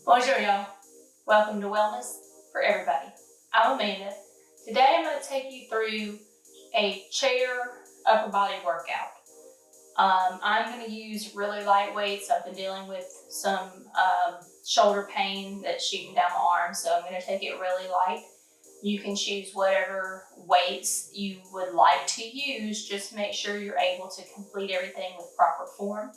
Bonjour y'all. Welcome to Wellness for Everybody. I'm Amanda. Today I'm going to take you through a chair upper body workout. I'm going to use really light weights. I've been dealing with some shoulder pain that's shooting down my arm, so I'm going to take it really light. You can choose whatever weights you would like to use. Just make sure you're able to complete everything with proper form.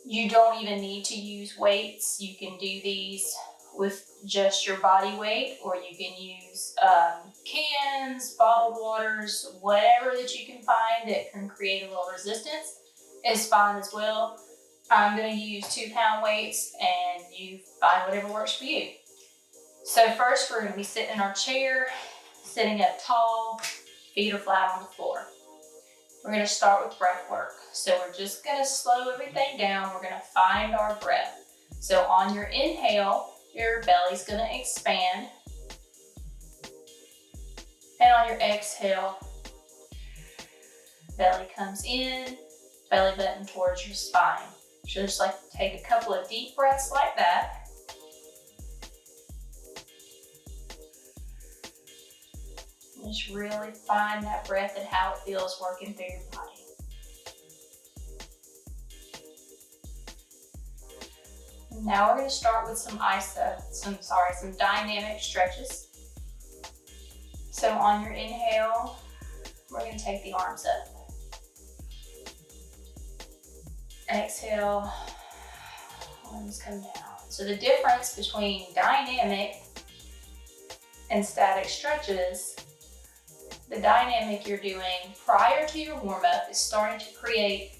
You don't even need to use weights. You can do these with just your body weight, or you can use cans, bottled waters, whatever that you can find that can create a little resistance is fine as well. I'm going to use 2-pound weights, and you find whatever works for you. So first we're going to be sitting in our chair, sitting up tall, feet are flat on the floor. We're going to start with breath work. So we're just going to slow everything down. We're going to find our breath. So on your inhale, your belly's going to expand. And on your exhale, belly comes in, belly button towards your spine. So just like take a couple of deep breaths like that. Just really find that breath and how it feels working through your body. Now we're going to start with some dynamic stretches. So on your inhale, we're going to take the arms up. Exhale, arms come down. So the difference between dynamic and static stretches, the dynamic you're doing prior to your warm-up is starting to create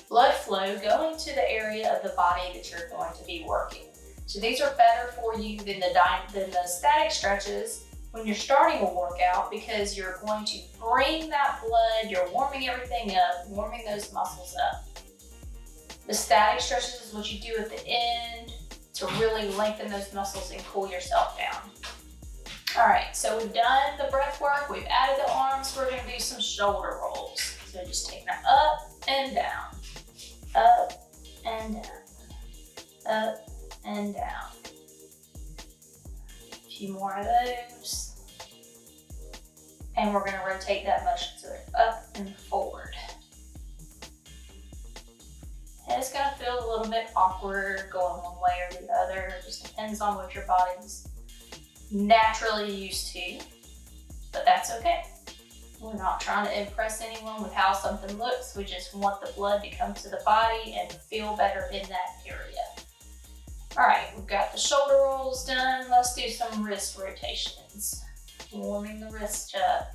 blood flow going to the area of the body that you're going to be working. So these are better for you than the static stretches when you're starting a workout, because you're going to bring that blood, you're warming everything up, warming those muscles up. The static stretches is what you do at the end to really lengthen those muscles and cool yourself down. All right, so we've done the breath work, we've added the arms, we're gonna do some shoulder rolls. So just take them up and down, up and down, up and down. A few more of those. And we're gonna rotate that motion so it's up and forward. And it's gonna feel a little bit awkward going one way or the other. It just depends on what your body's naturally used to, but that's okay. We're not trying to impress anyone with how something looks. We just want the blood to come to the body and feel better in that area. All right, we've got the shoulder rolls done. Let's do some wrist rotations. Warming the wrist up.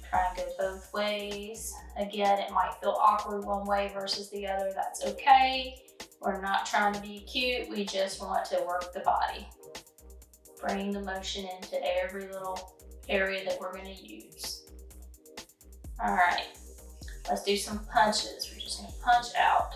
Try and go both ways. Again, it might feel awkward one way versus the other. That's okay. We're not trying to be cute. We just want to work the body. Bring the motion into every little area that we're going to use. All right, let's do some punches. We're just going to punch out.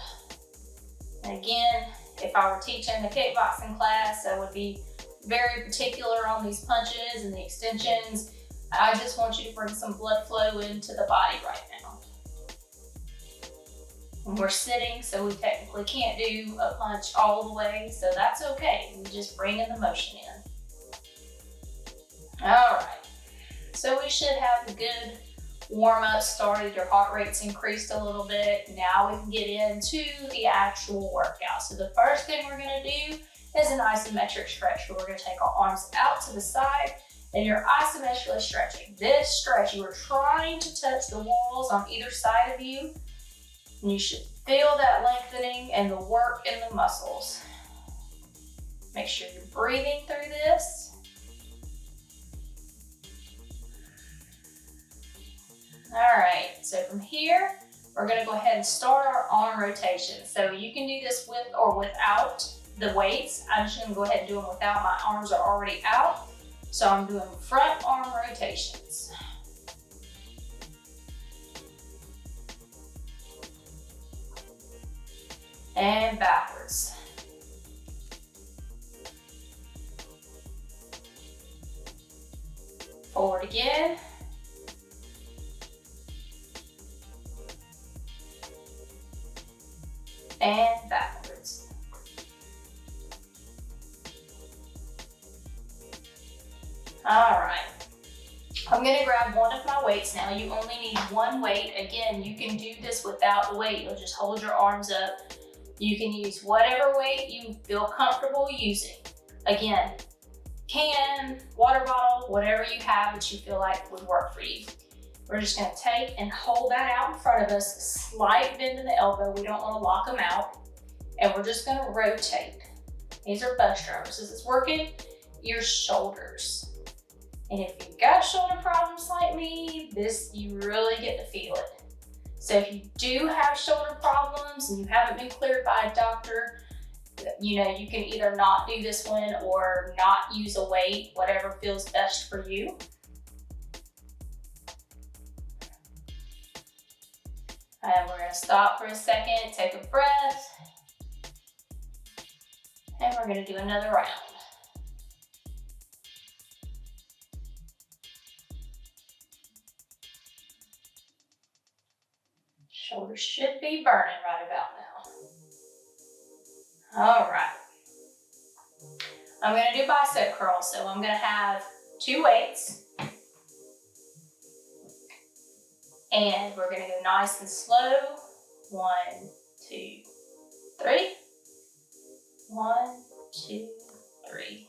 And again, if I were teaching a kickboxing class, I would be very particular on these punches and the extensions. I just want you to bring some blood flow into the body right now. And we're sitting, so we technically can't do a punch all the way, so that's okay. We just bring in the motion in. All right, so we should have a good warm up started. Your heart rate's increased a little bit. Now we can get into the actual workout. So the first thing we're gonna do is an isometric stretch, where we're gonna take our arms out to the side and you're isometrically stretching. This stretch, you are trying to touch the walls on either side of you. And you should feel that lengthening and the work in the muscles. Make sure you're breathing through this. All right, so from here, we're gonna go ahead and start our arm rotation. So you can do this with or without the weights. I'm just gonna go ahead and do them without. My arms are already out. So I'm doing front arm rotations. And backwards. Forward again. And backwards. All right. I'm gonna grab one of my weights now. You only need one weight. Again, you can do this without the weight. You'll just hold your arms up. You can use whatever weight you feel comfortable using. Again, can, water bottle, whatever you have that you feel like would work for you. We're just gonna take and hold that out in front of us, slight bend in the elbow. We don't wanna lock them out. And we're just gonna rotate. These are bus drivers. This is working your shoulders. And if you've got shoulder problems like me, you really get to feel it. So if you do have shoulder problems and you haven't been cleared by a doctor, you can either not do this one or not use a weight, whatever feels best for you. And we're gonna stop for a second, take a breath, and we're gonna do another round. Shoulders should be burning right about now. All right. I'm gonna do bicep curls, so I'm gonna have 2 weights. And we're gonna go nice and slow. 1, 2, 3. 1, 2, 3.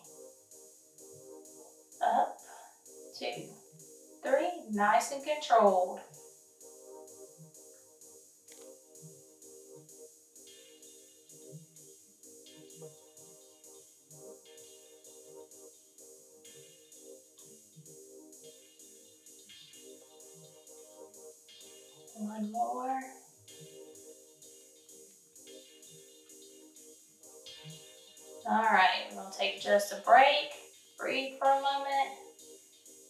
Up, 2, 3. Nice and controlled. One more. All right, we're gonna take just a break, breathe for a moment,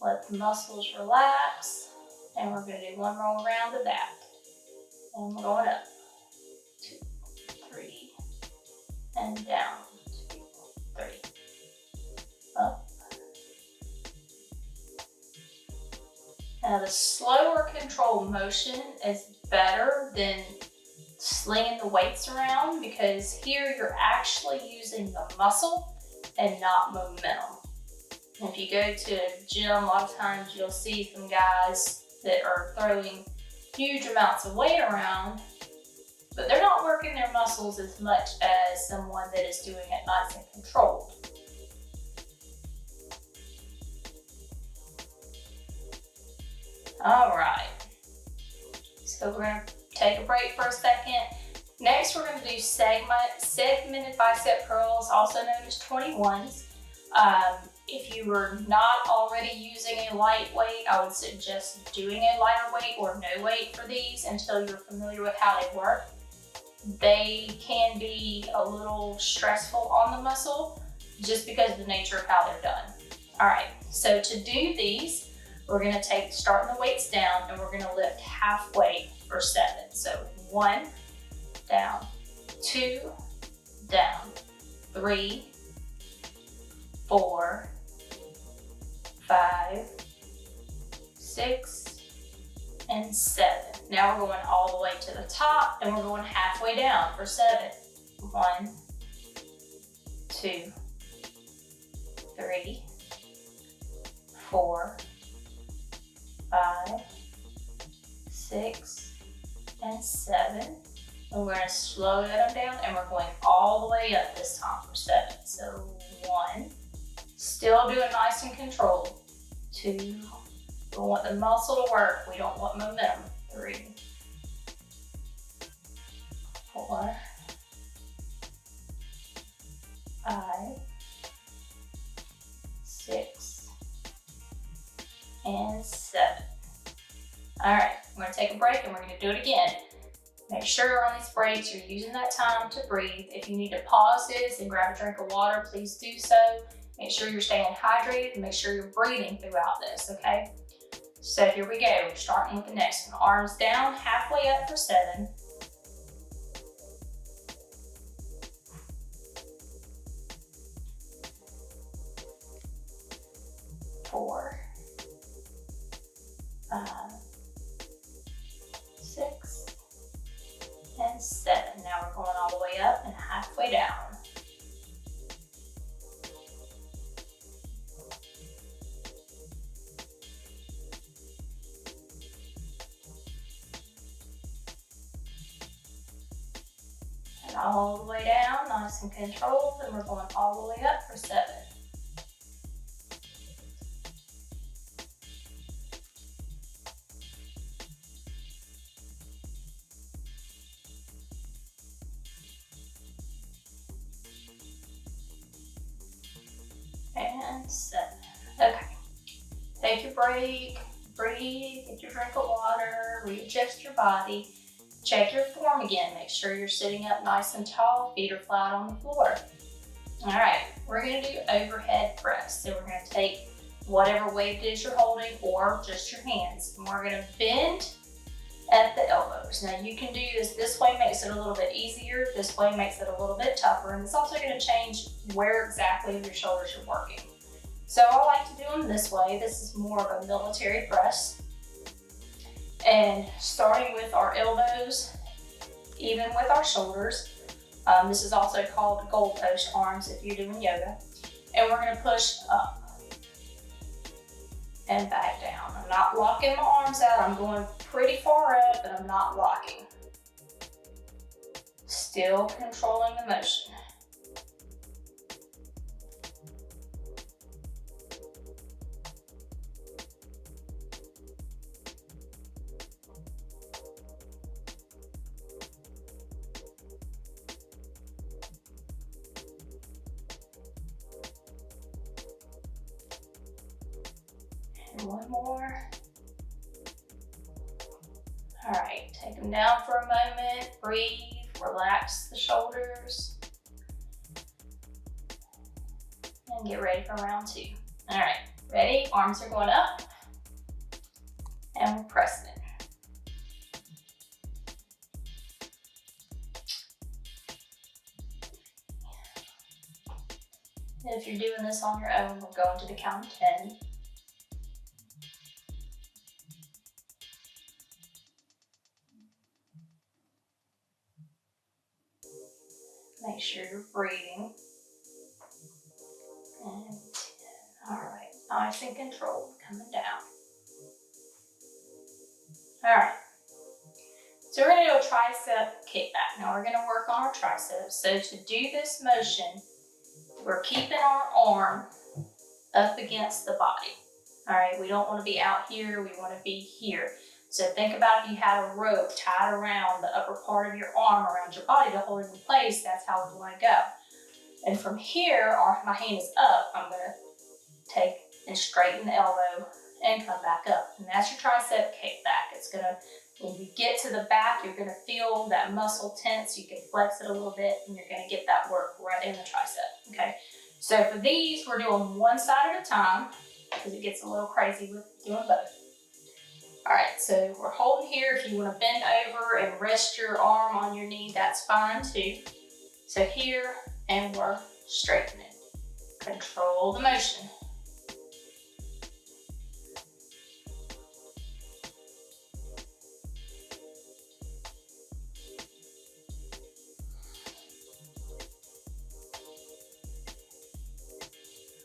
let the muscles relax, and we're gonna do one more round of that. And we're going up, 2, 3, and down, 2, 3, up. Now the slower controlled motion is better than slinging the weights around, because here you're actually using the muscle and not momentum. And if you go to a gym, a lot of times you'll see some guys that are throwing huge amounts of weight around, but they're not working their muscles as much as someone that is doing it nice and controlled. All right, so we're gonna take a break for a second. Next, we're gonna do segmented bicep curls, also known as 21s. If you were not already using a light weight, I would suggest doing a lighter weight or no weight for these until you're familiar with how they work. They can be a little stressful on the muscle just because of the nature of how they're done. All right, so to do these, we're gonna start the weights down, and we're gonna lift halfway for 7. So 1, down, 2, down, 3, 4, 5, 6, and 7. Now we're going all the way to the top, and we're going halfway down for 7. 1, 2, 3, 4, 5, 6, and 7. And we're going to slow them down, and we're going all the way up this time for 7. So 1, still doing nice and controlled. 2, we want the muscle to work, we don't want momentum. 3, 4, 5, 6, and 7. All right, we're gonna take a break, and we're gonna do it again. Make sure on these breaks you're using that time to breathe. If you need to pause this and grab a drink of water, please do so. Make sure you're staying hydrated, and make sure you're breathing throughout this, okay? So here we go, we're starting with the next one. Arms down, halfway up for 7. 4, 5, 6, and 7. Now we're going all the way up and halfway down. All the way down, nice and controlled, and we're going all the way up for 7. And 7. Okay. Take your break, breathe, get your drink of water, readjust your body. Check your form again. Make sure you're sitting up nice and tall, feet are flat on the floor. All right, we're gonna do overhead press. So we're gonna take whatever weight it is you're holding or just your hands. And we're gonna bend at the elbows. Now you can do this way makes it a little bit easier, this way makes it a little bit tougher, and it's also gonna change where exactly of your shoulders you're working. So I like to do them this way. This is more of a military press. And starting with our elbows, even with our shoulders. This is also called goalpost arms if you're doing yoga. And we're gonna push up and back down. I'm not locking my arms out. I'm going pretty far up, and I'm not locking. Still controlling the motion. And one more. All right, take them down for a moment, breathe, relax the shoulders, and get ready for round 2. All right, ready? Arms are going up, and we're pressing it. And if you're doing this on your own, we're going to the count of 10. Make sure you're breathing. And 10. All right, nice and controlled, coming down. All right, so we're gonna do a tricep kickback. Now we're gonna work on our triceps. So to do this motion, we're keeping our arm up against the body. All right, we don't wanna be out here, we wanna be here. So think about if you had a rope tied around the upper part of your arm around your body to hold it in place, that's how we wanna go. And from here, my hand is up, I'm gonna take and straighten the elbow and come back up. And that's your tricep kickback. It's gonna, when you get to the back, you're gonna feel that muscle tense, you can flex it a little bit, and you're gonna get that work right in the tricep, okay? So for these, we're doing one side at a time, because it gets a little crazy with doing both. All right, so we're holding here. If you wanna bend over and rest your arm on your knee, that's fine too. So here, and we're straightening. Control the motion.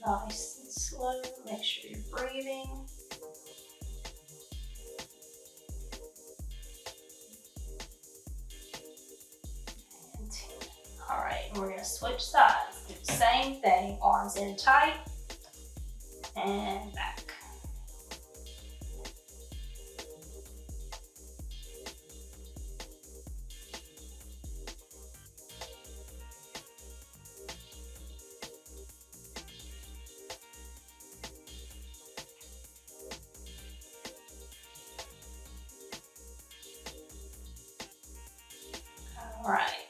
Nice and slow, make sure you're breathing. And 10. All right, we're gonna switch sides. Do the same thing, arms in tight and back. All right,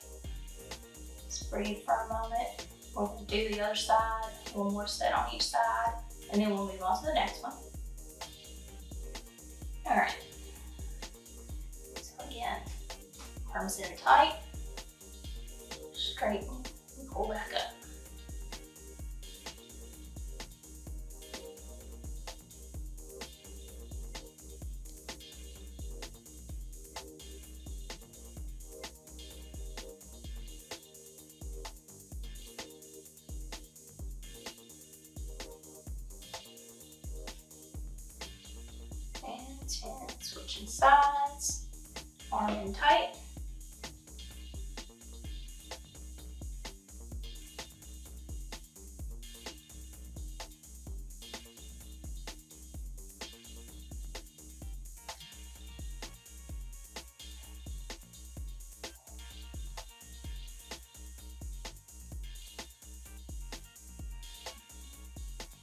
just breathe for a moment. We'll do the other side, one more set on each side, and then we'll move on to the next one. All right, so again, arms in tight, straighten, and pull back up. And 10, switching sides, arm in tight,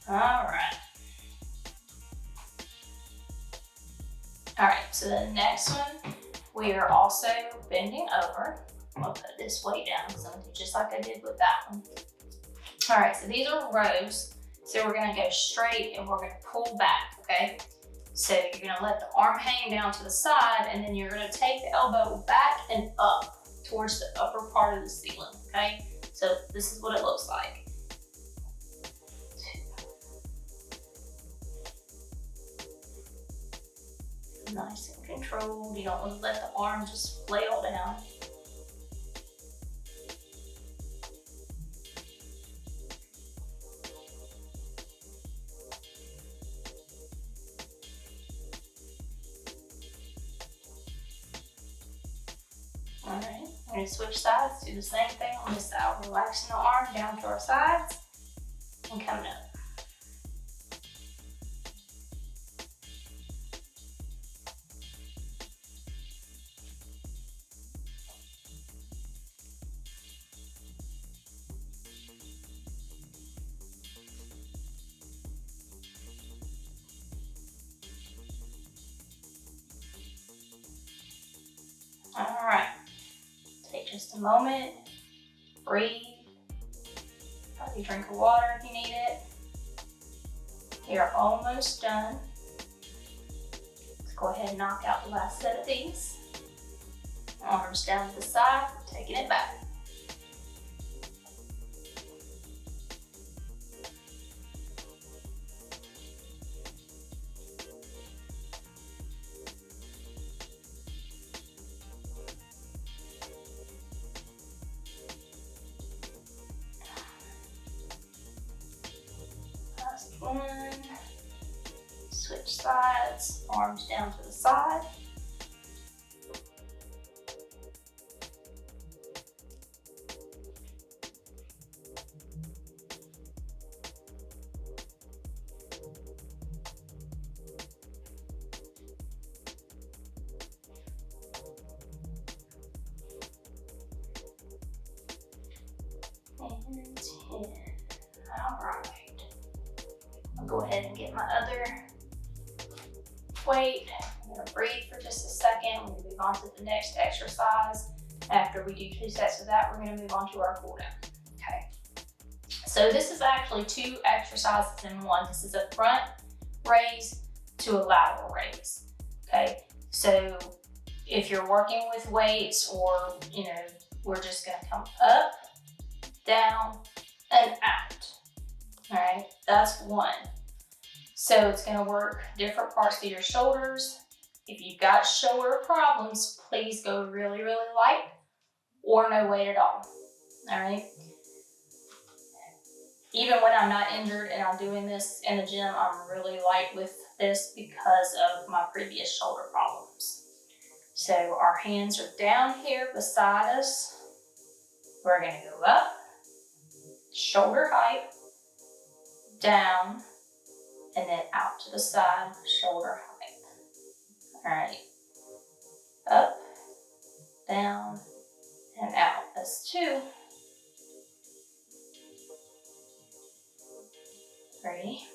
All right. All right, so the next one, we are also bending over. I'm gonna put this weight down because I'm gonna do just like I did with that one. All right, so these are rows. So we're gonna go straight and we're gonna pull back, okay? So you're gonna let the arm hang down to the side and then you're gonna take the elbow back and up towards the upper part of the ceiling, okay? So this is what it looks like. Nice and controlled. You don't want to let the arm just flail down. All right, we're gonna switch sides, do the same thing on this side. Relaxing the arm down to our sides and coming up. All right, take just a moment, breathe, probably drink of water if you need it. You're almost done. Let's go ahead and knock out the last set of these. Arms down to the side, taking it back. Last one. Switch sides, arms down to the side. And 10. All right. I'll go ahead and get my other weight. I'm gonna breathe for just a second. We're gonna move on to the next exercise. After we do 2 sets of that, we're gonna move on to our cool down. Okay. So this is actually 2 exercises in one. This is a front raise to a lateral raise. Okay. So if you're working with weights or, we're just gonna come up, down, and out. All right, that's one. So it's gonna work different parts of your shoulders. If you've got shoulder problems, please go really, really light or no weight at all. All right. Even when I'm not injured and I'm doing this in the gym, I'm really light with this because of my previous shoulder problems. So our hands are down here beside us. We're gonna go up, shoulder height, down, and then out to the side, shoulder height. All right. Up, down, and out. That's 2. 3.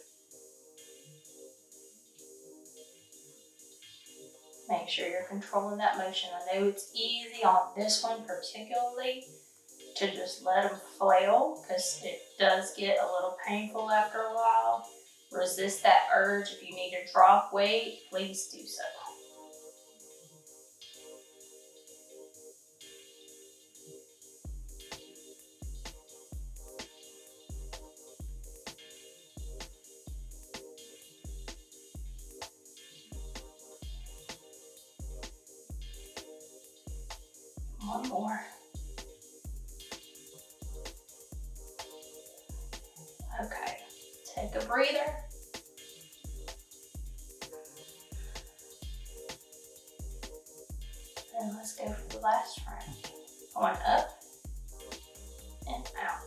Make sure you're controlling that motion. I know it's easy on this one particularly to just let them flail because it does get a little painful after a while. Resist that urge. If you need to drop weight, please do so. One more. Okay, take a breather. And let's go for the last round. Going up and out.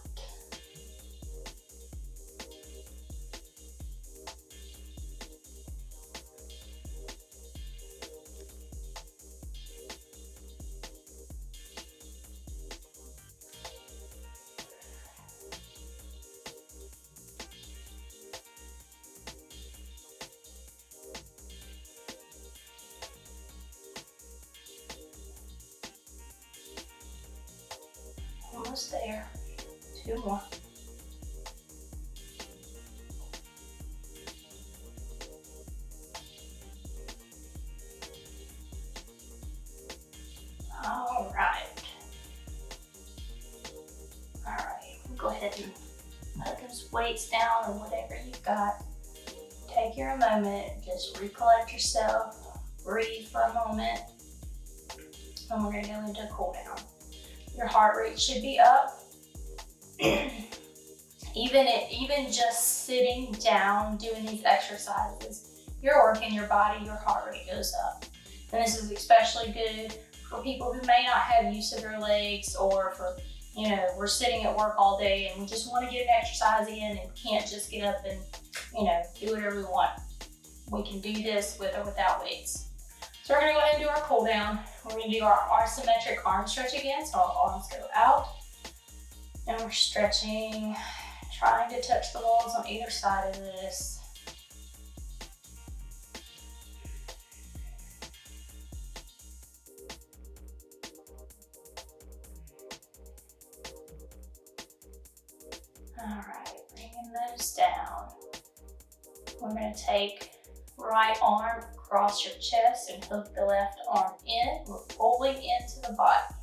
Almost there. 2 more. All right. Go ahead and put those weights down or whatever you've got. Take your moment, just recollect yourself, breathe for a moment, and we're gonna go into a cool down. Your heart rate should be up. Even just sitting down doing these exercises, you're working your body, your heart rate goes up. And this is especially good for people who may not have use of their legs, or for, we're sitting at work all day and we just want to get an exercise in and can't just get up and, do whatever we want. We can do this with or without weights. So we're gonna go ahead and do our cool down. We're gonna do our isometric arm stretch again. So our arms go out and we're stretching, trying to touch the walls on either side of this. All right, bringing those down. We're going to take right arm across your chest and hook the left arm in. We're pulling into the body.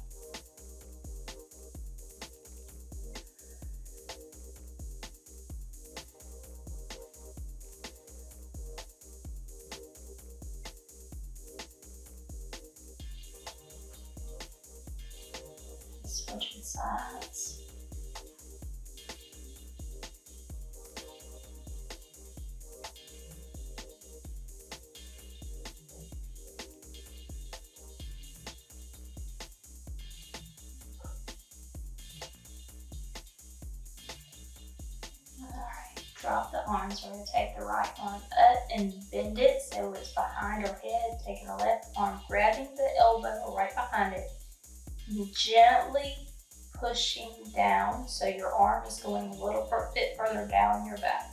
Switching sides. Drop the arms. We're going to take the right arm up and bend it so it's behind our head. Taking the left arm, grabbing the elbow right behind it, and gently pushing down so your arm is going a little bit further down your back.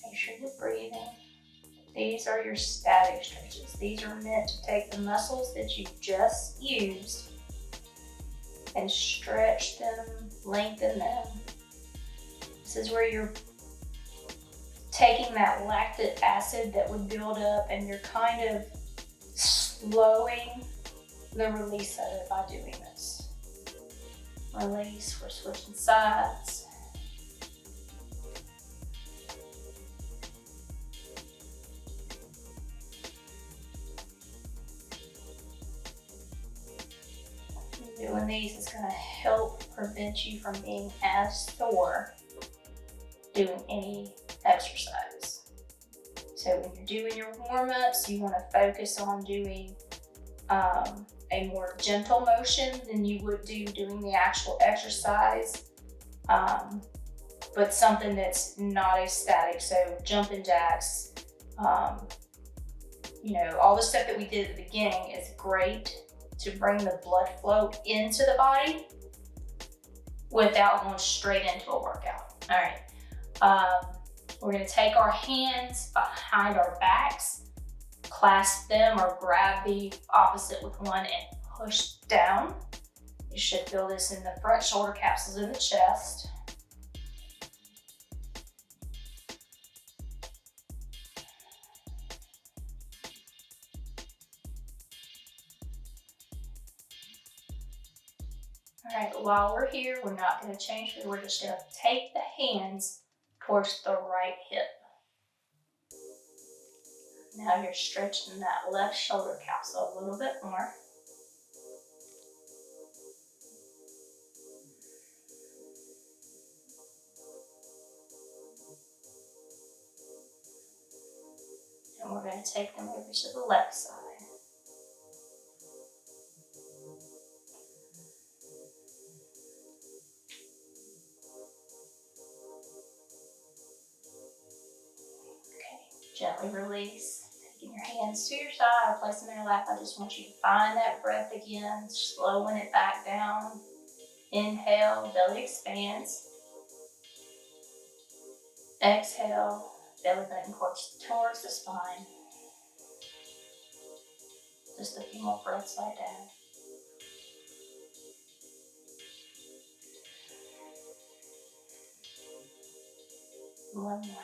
Make sure you're breathing. These are your static stretches. These are meant to take the muscles that you just used and stretch them, lengthen them. This is where you're taking that lactic acid that would build up and you're kind of slowing the release of it by doing this. Release, we're switching sides. Doing these is going to help prevent you from being as sore doing any exercise. So when you're doing your warm-ups, you want to focus on doing a more gentle motion than you would doing the actual exercise, but something that's not as static. So jumping jacks, all the stuff that we did at the beginning is great to bring the blood flow into the body without going straight into a workout. All right, we're gonna take our hands behind our backs, clasp them or grab the opposite with one and push down. You should feel this in the front shoulder capsules of the chest. All right, while we're here, we're not going to change it. We're just going to take the hands towards the right hip. Now you're stretching that left shoulder capsule a little bit more. And we're going to take them over to the left side. Gently release, taking your hands to your side or place them in your lap. I just want you to find that breath again, slowing it back down. Inhale, belly expands. Exhale, belly button towards the spine. Just a few more breaths like that. One more.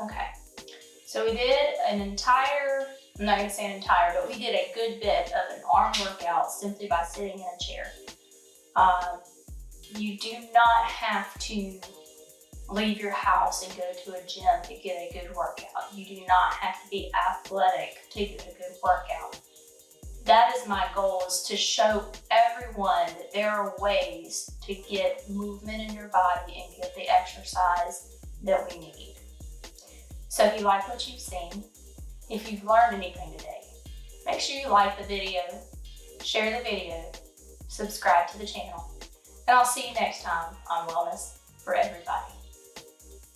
Okay, so we did an entire, I'm not going to say an entire, but we did a good bit of an arm workout simply by sitting in a chair. You do not have to leave your house and go to a gym to get a good workout. You do not have to be athletic to get a good workout. That is my goal, is to show everyone that there are ways to get movement in your body and get the exercise that we need. So if you like what you've seen, if you've learned anything today, make sure you like the video, share the video, subscribe to the channel, and I'll see you next time on Wellness for Everybody.